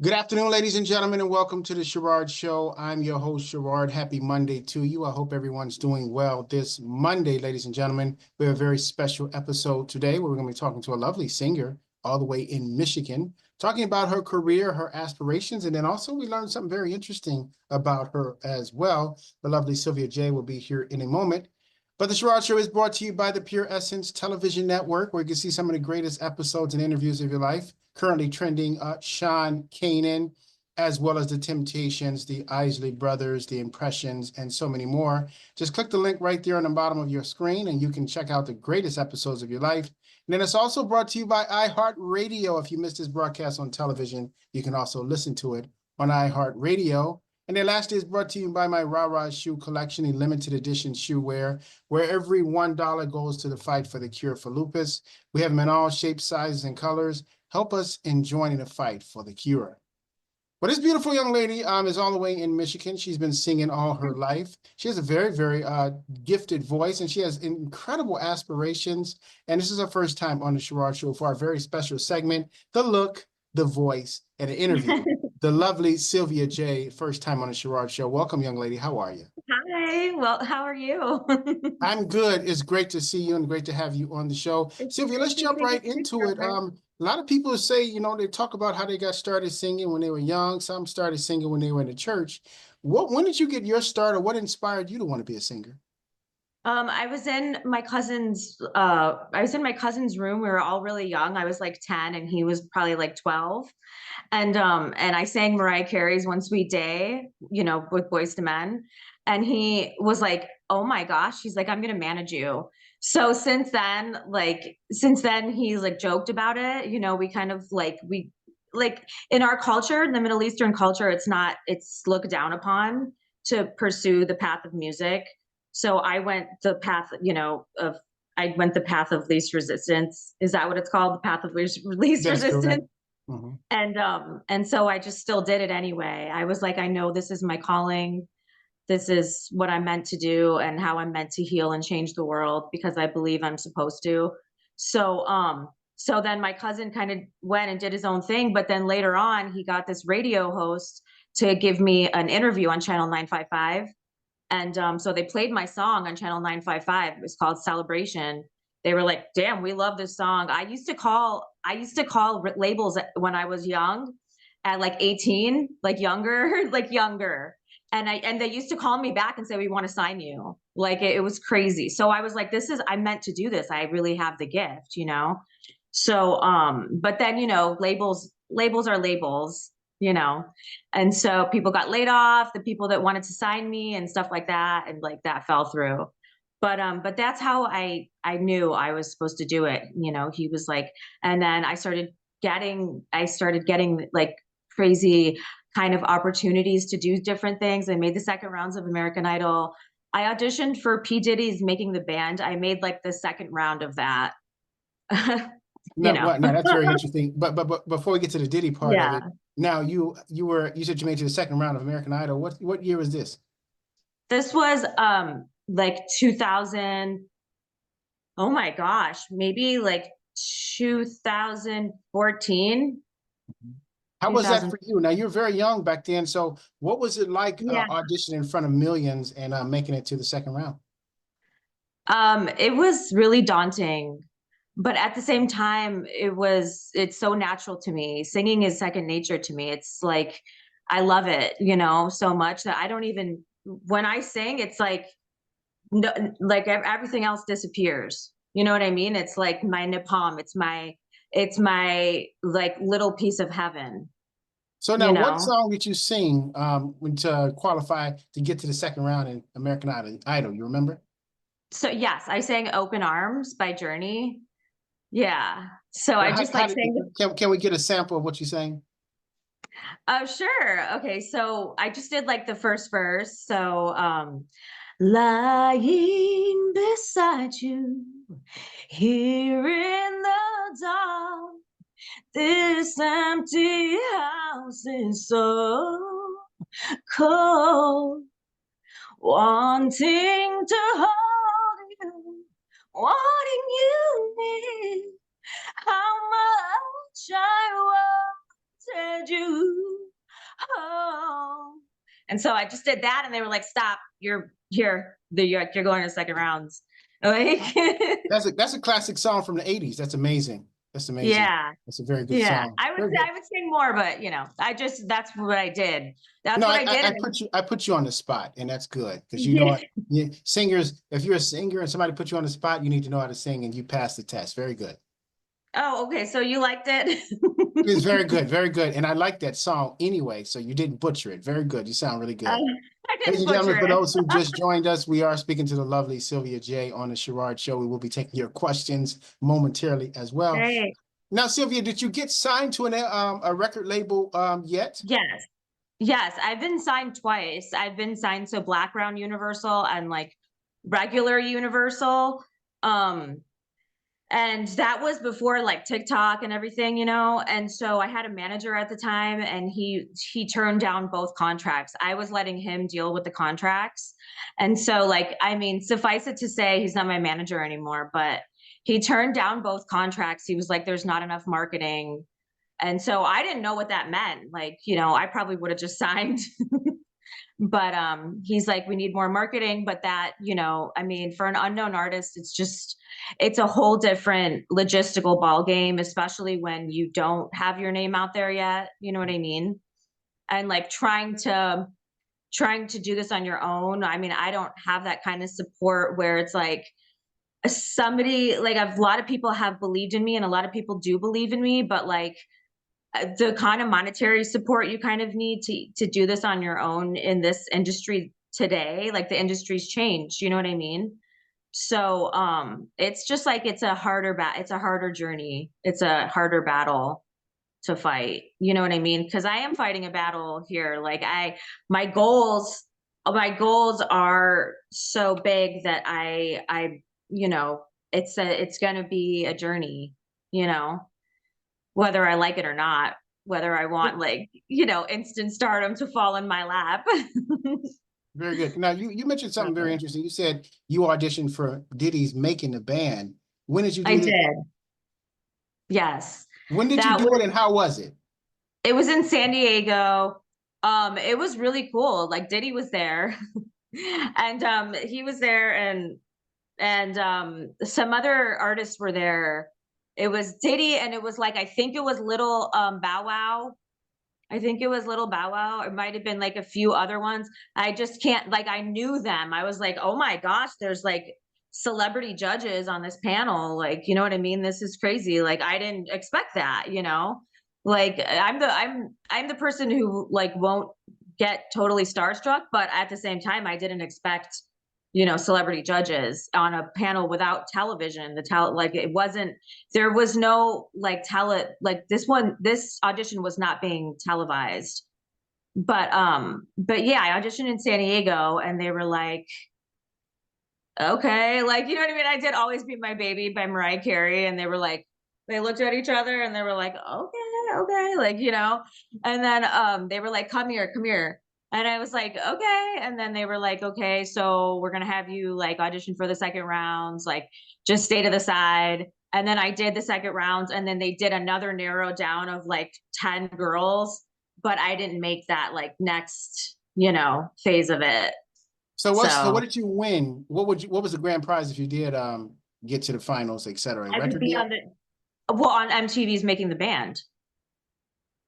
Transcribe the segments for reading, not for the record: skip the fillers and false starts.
Good afternoon, ladies and gentlemen, and welcome to the Sherrod Show. I'm your host, Sherrod. Happy Monday to you. I hope everyone's doing well this Monday, ladies and gentlemen. We have a very special episode today where we're going to be talking to a lovely singer all the way in Michigan, talking about her career, her aspirations, and then also we learned something very interesting about her as well. The lovely Sylvia J will be here in a moment. But the Sherrod Show is brought to you by the Pure Essence Television Network, where you can see some of the greatest episodes and interviews of your life. Currently trending, Sean Kanan, as well as the Temptations, the Isley Brothers, the Impressions, and so many more. Just click the link right there on the bottom of your screen, and you can check out the greatest episodes of your life. And then it's also brought to you by iHeartRadio. If you missed this broadcast on television, you can also listen to it on iHeartRadio. And then lastly, it's brought to you by my Rah Shoe Collection, a limited edition shoe wear, where every $1 goes to the fight for the cure for lupus. We have them in all shapes, sizes, and colors. Help us in joining the fight for the cure. Well, this beautiful young lady is all the way in Michigan. She's been singing all her life. She has a very, very gifted voice, and she has incredible aspirations. And this is her first time on the Sherrod Show for our very special segment, The Look, The Voice, and an interview. The lovely Sylvia J, first time on the Sherrod Show. Welcome, young lady. How are you? Hi, well, how are you? I'm good. It's great to see you and great to have you on the show. It's Sylvia, great let's to jump see right you, into it. Trevor. A lot of people say, they talk about how they got started singing when they were young. Some started singing when they were in the church. When did you get your start, or what inspired you to want to be a singer? I was in my cousin's room. We were all really young. I was like 10 and he was probably like 12. And I sang Mariah Carey's One Sweet Day, with Boys to Men. And he was like, "Oh my gosh," he's like, "I'm gonna manage you." So since then he's like joked about it. We kind of like in our culture, in the Middle Eastern culture, it's looked down upon to pursue the path of music. So I went the path of least resistance. Is that what it's called? The path of least That's correct. resistance. Mhm. And so I just still did it anyway. I was like, I know this is my calling. This is what I'm meant to do and how I'm meant to heal and change the world because I believe I'm supposed to. So then my cousin kind of went and did his own thing, but then later on he got this radio host to give me an interview on Channel 955. And so they played my song on Channel 955. It was called Celebration. They were like, "Damn, we love this song." I used to call labels when I was young, at like 18, like younger, like younger. And they used to call me back and say, "We want to sign you." Like it was crazy. So I was like, I meant to do this. I really have the gift. So but then, labels are labels, you know. And so people got laid off, the people that wanted to sign me and stuff like that, and like that fell through. But that's how I knew I was supposed to do it. He was like, and then I started getting like crazy kind of opportunities to do different things. I made the second rounds of American Idol. I auditioned for P. Diddy's Making the Band. I made like the second round of that. you No, know. well, no, that's very interesting. But before we get to the Diddy part of it, Yeah. now you said you made it to the second round of American Idol. What year was this? This was like 2000, oh my gosh, maybe like 2014, How was that 2000. for you? Now you're very young back then, so what was it like Yeah. auditioning in front of millions and making it to the second round? It was really daunting, but at the same time, it's so natural to me. Singing is second nature to me. It's like I love it, so much that I don't even when I sing, it's like no, like everything else disappears. You know what I mean? It's like my napalm. It's my like little piece of heaven. So You now, what know. song did you sing when to qualify to get to the second round in American Idol? You remember? So yes, I sang "Open Arms" by Journey. Yeah. So Well, I just how like did, sang. can we get a sample of what you sang? Oh, sure. Okay. So I just did like the first verse. So lying beside you here in the dark. This empty house is so cold, wanting to hold you, wanting you near. How much I wanted you. And so I just did that, and they were like, "Stop! You're here. You're going to second rounds." Like, That's a classic song from the 80s. That's amazing. That's amazing. yeah, That's a very good yeah. song. Very good. I would sing more, but that's what I did. That's No, what I did. I put you on the spot, and that's good because you know Yeah. what, singers. If you're a singer and somebody put you on the spot, you need to know how to sing, and you passed the test. Very good. Oh, okay. So you liked it? It's very good, very good, and I like that song anyway. So you didn't butcher it. Very good. You sound really I, good. I Ladies didn't and gentlemen, butcher for it. those who just joined us, we are speaking to the lovely Sylvia J on the Sherrod Show. We will be taking your questions momentarily as well. Great. Now, Sylvia, did you get signed to a record label yet? Yes. Yes. I've been signed twice. I've been signed to Blackground Universal and like regular Universal. Um, and that was before like TikTok and everything, and so I had a manager at the time, and he turned down both contracts. I was letting him deal with the contracts, and so, like, I mean, suffice it to say, he's not my manager anymore, but he turned down both contracts. He was like, there's not enough marketing, and so I didn't know what that meant. Like, I probably would have just signed. But he's like, we need more marketing. But that, I mean, for an unknown artist, it's a whole different logistical ball game, especially when you don't have your name out there yet. You know what I mean? And like trying to do this on your own. I mean, I don't have that kind of support where it's like somebody, like, a lot of people have believed in me, and a lot of people do believe in me, but like, the kind of monetary support you kind of need to do this on your own in this industry today, like, the industry's changed, you know what I mean? So it's just like, it's a harder journey, it's a harder battle to fight, you know what I mean? Because I am fighting a battle here. Like, my goals my goals are so big that it's going to be a journey, you know whether I like it or not, whether I want, like, instant stardom to fall in my lap. Very good. Now, you mentioned something very interesting. You said you auditioned for Diddy's Making the Band. When did you I do this? did. Yes. When did you That do was it, and how was it? it was in San Diego. It was really cool. Like, Diddy was there. And he was there, and some other artists were there. It was Diddy, and it was like, I think it was little Bow Wow. I think it was Little Bow Wow. It might have been like a few other ones. I just can't, like, I knew them. I was like, oh my gosh, there's like celebrity judges on this panel. Like, you know what I mean? This is crazy. Like, I didn't expect that. Like, I'm the person who, like, won't get totally starstruck, but at the same time, I didn't expect, celebrity judges on a panel without television. Like, it wasn't, there was no like like, this audition was not being televised. But yeah, I auditioned in San Diego, and they were like, okay, like, you know what I mean? I did Always Be My Baby by Mariah Carey, and they were like, they looked at each other, and they were like, okay, like, and then they were like, come here, come here. And I was like, okay. And then they were like, okay, so we're gonna have you like audition for the second rounds, like, just stay to the side. And then I did the second rounds, and then they did another narrow down of like 10 girls, but I didn't make that like next, phase of it. So what So did you win? What was the grand prize if you did get to the finals, et cetera? I would Record be deal? on MTV's Making the Band.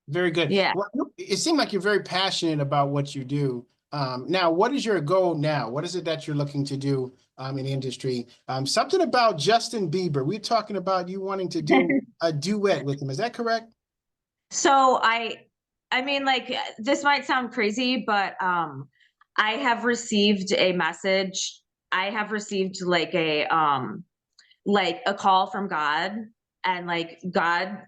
Very good. Yeah. Well, it seemed like you're very passionate about what you do. Now, what is your goal now? What is it that you're looking to do in the industry? Something about Justin Bieber. We're talking about you wanting to do a duet with him. Is that correct? So I mean, like, this might sound crazy, but I have received a message. I have received like a call from God, and like, God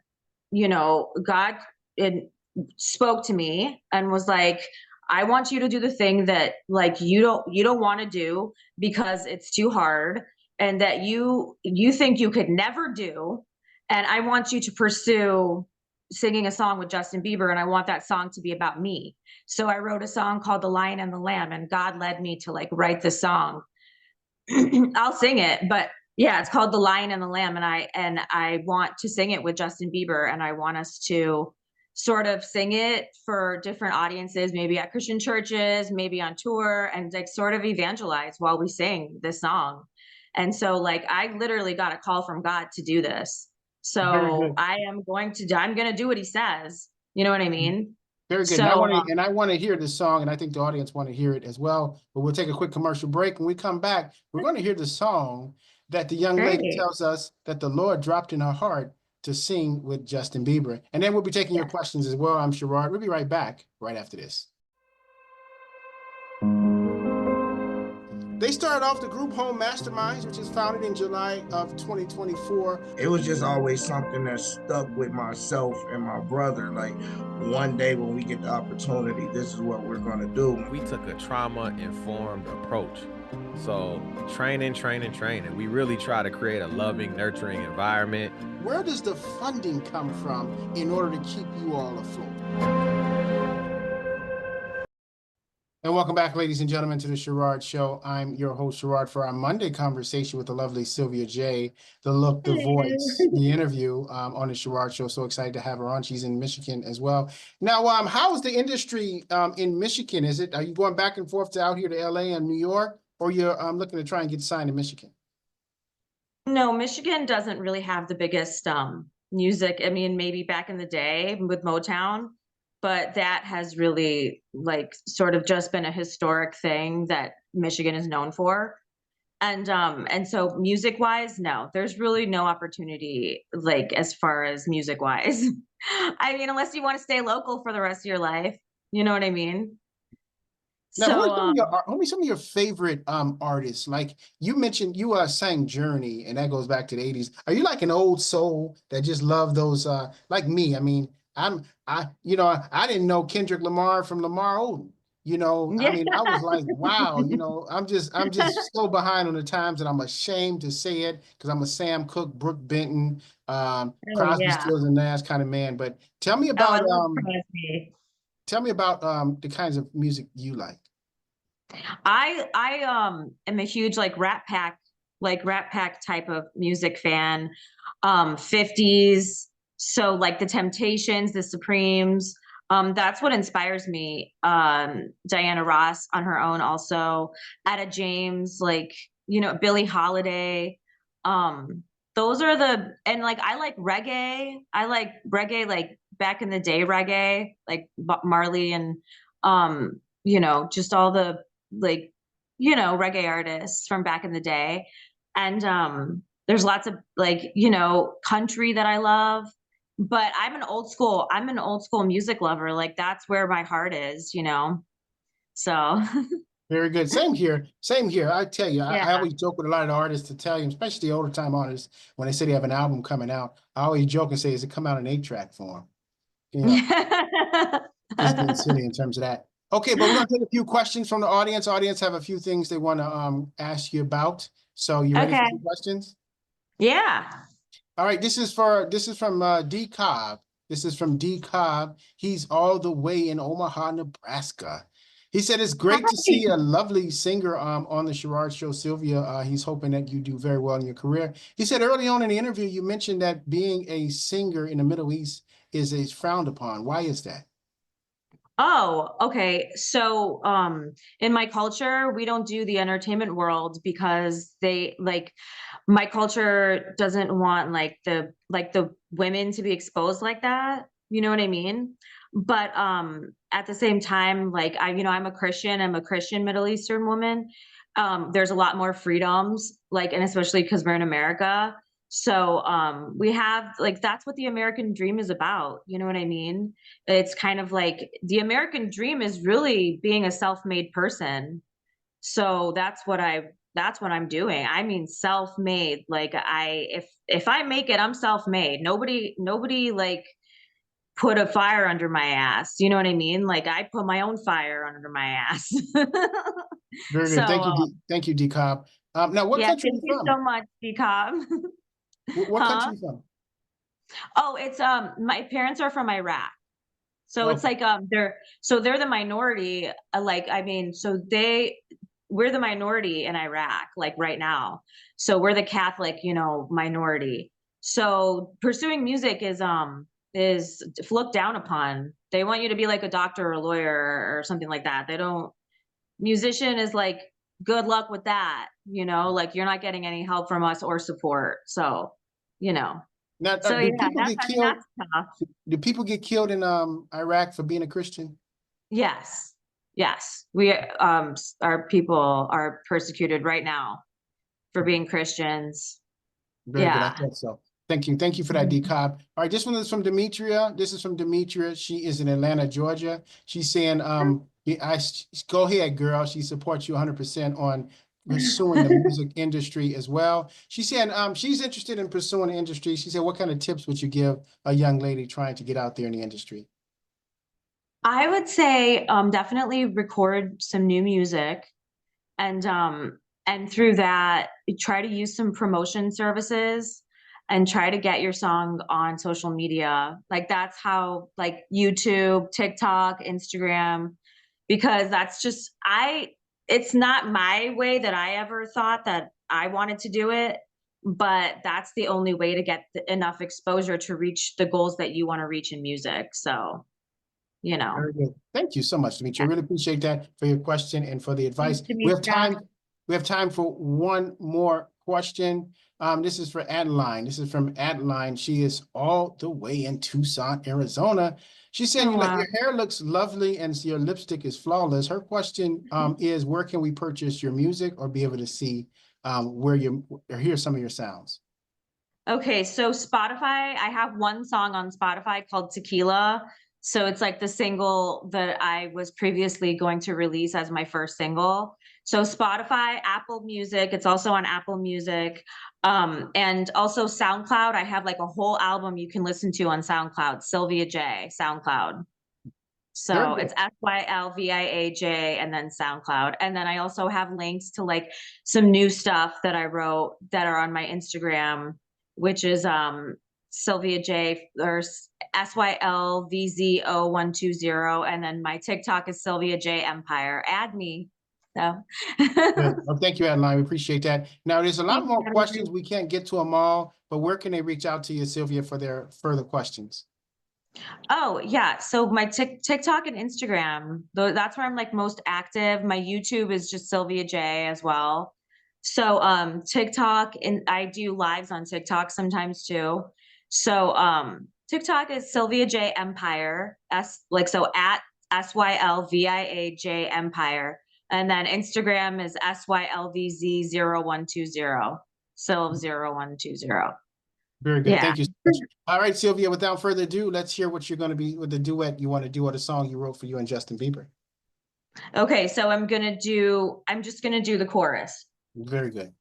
it spoke to me and was like, I want you to do the thing that, like, you don't want to do because it's too hard, and that you think you could never do. And I want you to pursue singing a song with Justin Bieber, and I want that song to be about me. So I wrote a song called The Lion and the Lamb, and God led me to like write the song. I'll sing it, but yeah, it's called The Lion and the Lamb, and I want to sing it with Justin Bieber, and I want us to sort of sing it for different audiences, maybe at Christian churches, maybe on tour, and like sort of evangelize while we sing this song. And so like I literally got a call from God to do this. Very So good. I'm gonna do what he says. You know what I mean? Very good. And I So want to hear this song, and I think the audience want to hear it as well. But we'll take a quick commercial break. When we come back, we're going to hear the song that the young lady great. tells us that the Lord dropped in her heart to sing with Justin Bieber. And then we'll be taking your Yeah. questions as well. I'm Sherrod. We'll be right back right after this. They started off the group Home Masterminds, which is founded in July of 2024. It was just always something that stuck with myself and my brother. Like, one day when we get the opportunity, this is what we're going to do. We took a trauma-informed approach. So training. We really try to create a loving, nurturing environment. Where does the funding come from in order to keep you all afloat? And welcome back, ladies and gentlemen, to the Sherrod Show. I'm your host, Sherrod, for our Monday conversation with the lovely Sylvia J, the look, the voice, the interview on the Sherrod Show. So excited to have her on. She's in Michigan as well. Now, how is the industry in Michigan? Are you going back and forth to out here to LA and New York, or you're looking to try and get signed in Michigan? No, Michigan doesn't really have the biggest music. I mean, maybe back in the day with Motown, but that has really like sort of just been a historic thing that Michigan is known for. And so music wise, no, there's really no opportunity like as far as music wise. I mean, unless you want to stay local for the rest of your life, you know what I mean? Now, So who are some of your favorite artists? Like you mentioned, you sang Journey, and that goes back to the 80s. Are you like an old soul that just love those like me? I mean, I didn't know Kendrick Lamar from Lamar Odom. I yeah. mean, I was like, wow, I'm just so behind on the times that I'm ashamed to say it because I'm a Sam Cooke, Brooke Benton, Oh Crosby, yeah. Stills, and Nash kind of man. But tell me Oh, I about love Crosby. the kinds of music you like. I am a huge like Rat Pack type of music fan. 50s, so like the Temptations, the Supremes. That's what inspires me. Diana Ross on her own also. Etta James, like, Billie Holiday. Um, those are and like I like reggae. I like reggae like back in the day reggae, like Marley and just all the like reggae artists from back in the day. And there's lots of like country that I love, but I'm an old school music lover. Like that's where my heart is, so Very good. Same here. Same here. I tell you, I yeah. always joke with a lot of the artists to tell you, especially the older time artists, when they say they have an album coming out, I always joke and say, "Is it come out in 8-track form?" You know, just being silly in terms of that. Okay, but we're gonna take a few questions from the audience. Audience have a few things they want to ask you about. So you ready for Okay. some questions? Yeah. All right, this is from D Cobb. This is from D Cobb. He's all the way in Omaha, Nebraska. He said it's great to see a lovely singer on the Sherrod Show, Sylvia. He's hoping that you do very well in your career. He said early on in the interview, you mentioned that being a singer in the Middle East is frowned upon. Why is that? Oh, okay. So, in my culture, we don't do the entertainment world because my culture doesn't want like the women to be exposed like that. You know what I mean? But at the same time, like I'm a Christian Middle Eastern woman. There's a lot more freedoms, like, and especially because we're in America. So we have like that's what the American dream is about. You know what I mean? It's kind of like the American dream is really being a self-made person. So that's what I'm doing. I mean self-made. Like if I make it, I'm self-made. Nobody like put a fire under my ass. You know what I mean? Like I put my own fire under my ass. Very good. So Thank you, D Cobb. Now, what yeah, country are thank you you from? so much, Decom. What country Huh? are you from? Oh, it's my parents are from Iraq. So it's Okay. like they're the minority. Like I mean, we're the minority in Iraq, like right now. So we're the Catholic, minority. So pursuing music is looked down upon. They want you to be like a doctor or a lawyer or something like that. They don't, musician is like, good luck with that, like you're not getting any help from us or support. So, you know, Now, so do yeah, people that's, get I mean, killed? that's tough. Do people get killed in Iraq for being a Christian? Yes. Yes. We, our people are persecuted right now for being Christians. Very good. I Yeah. thought so. Thank you. Thank you for that, D Cobb. All right, this one is from Demetria. This is from Demetria. She is in Atlanta, Georgia. She's saying, go ahead, girl. She supports you 100% on pursuing the music industry as well. She's saying she's interested in pursuing the industry. She said, what kind of tips would you give a young lady trying to get out there in the industry? I would say definitely record some new music, and through that try to use some promotion services and try to get your song on social media. Like that's how, like YouTube, TikTok, Instagram, because that's just, it's not my way that I ever thought that I wanted to do it, but that's the only way to get enough exposure to reach the goals that you want to reach in music. So, Very good. Thank you so much, Demetria. I yeah. really appreciate that for your question and for the advice. Thanks, We have Demetria. time. We have time for one more question. This is for Adeline. This is from Adeline. She is all the way in Tucson, Arizona. She said, Oh, wow. your hair looks lovely and your lipstick is flawless. Her question is, where can we purchase your music or be able to see or hear some of your sounds? Okay, so Spotify, I have one song on Spotify called Tequila. So it's like the single that I was previously going to release as my first single. So Spotify, Apple Music, it's also on Apple Music. And also SoundCloud, I have like a whole album you can listen to on SoundCloud, Sylvia J, SoundCloud. Very So good. it's SYLVIAJ and then SoundCloud. And then I also have links to like some new stuff that I wrote that are on my Instagram, which is Sylvia J or SYLVZO120. And then my TikTok is Sylvia J Empire. Add me. So Good. Well, thank you, Adeline. We appreciate that. Now, there's a lot Thanks, more Natalie. questions. We can't get to them all, but where can they reach out to you, Sylvia, for their further questions? Oh, yeah. So my TikTok and Instagram, though, that's where I'm like most active. My YouTube is just Sylvia J as well. So TikTok, and I do lives on TikTok sometimes too. So TikTok is Sylvia J Empire, so at SYLVIAJ Empire. And then Instagram is SYLVZ0120. Sylv0120. Very good. Yeah. Thank you so much. All right, Sylvia, without further ado, let's hear what you're going to be with the duet you want to do or the song you wrote for you and Justin Bieber. Okay, so I'm just gonna do the chorus. Very good.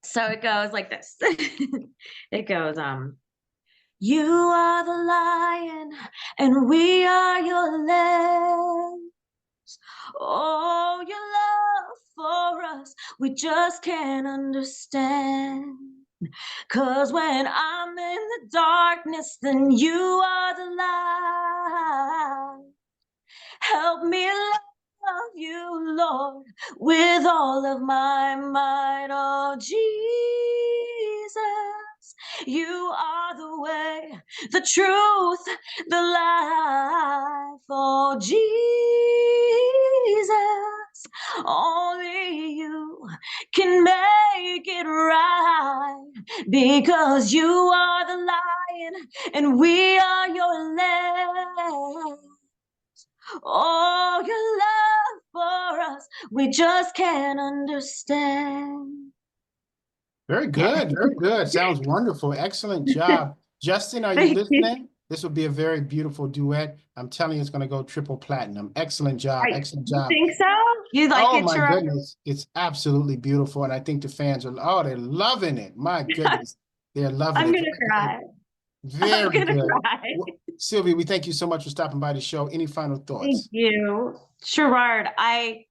So it goes like this. It goes, you are the lion and we are your lambs. Oh, your love for us, we just can't understand. 'Cause when I'm in the darkness, then you are the light. Help me love you, Lord, with all of my might. Oh, Jesus, you are the way, the truth, the life. Oh, Jesus, only you can make it right, because you are the lion and we are your lamb. Oh, your love for us, we just can't understand. Very good. Very good. Sounds wonderful. Excellent job. Justin, are you Thank you. listening? This would be a very beautiful duet. I'm telling you, it's going to go triple platinum. Excellent job. Excellent You job. think so? You like Oh it, my Sherrod? goodness. It's absolutely beautiful. And I think the fans they're loving it. My goodness. They're loving I'm it. gonna cry. I'm Very gonna good. cry. Well, Sylvia, we thank you so much for stopping by the show. Any final Thank thoughts? you. Sherrod, I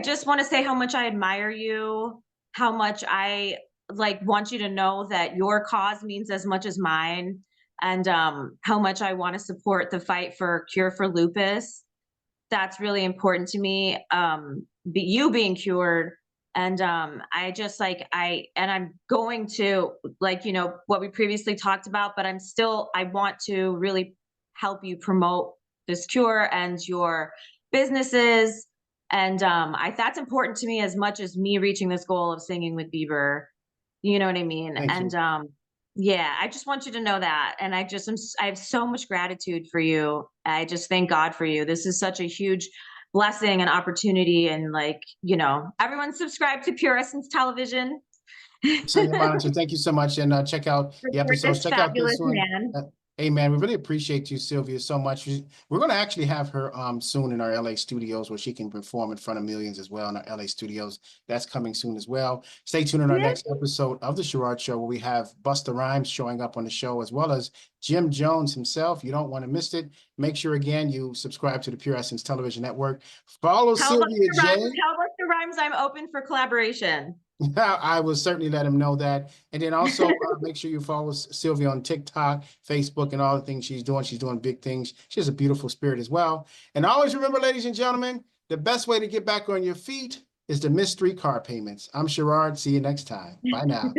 just want to say how much I admire you, how much I want you to know that your cause means as much as mine, and how much I want to support the fight for cure for lupus. That's really important to me. You being cured And I just like I'm going to, like, what we previously talked about, but I want to really help you promote this cure and your businesses. And that's important to me as much as me reaching this goal of singing with Bieber. You know what I mean? Thank And you. yeah, I just want you to know that. And I have so much gratitude for you. I just thank God for you. This is such a huge blessing and opportunity. And like, everyone subscribe to Pure Essence Television. Send your monitor. Thank you so much. And check out the Support episodes. this Check out this fabulous one. man. Amen. We really appreciate you, Sylvia, so much. We're going to actually have her soon in our LA studios where she can perform in front of millions as well in our LA studios. That's coming soon as well. Stay tuned in our Yeah. next episode of the Sherrod Show, where we have Busta Rhymes showing up on the show, as well as Jim Jones himself. You don't want to miss it. Make sure, again, you subscribe to the Pure Essence Television Network. Follow Sylvia J. Tell Busta Rhymes I'm open for collaboration. I will certainly let him know that. And then also make sure you follow Sylvia on TikTok, Facebook, and all the things she's doing. She's doing big things. She has a beautiful spirit as well. And always remember, ladies and gentlemen, the best way to get back on your feet is the mystery car payments. I'm Sherrod. See you next time. Bye now.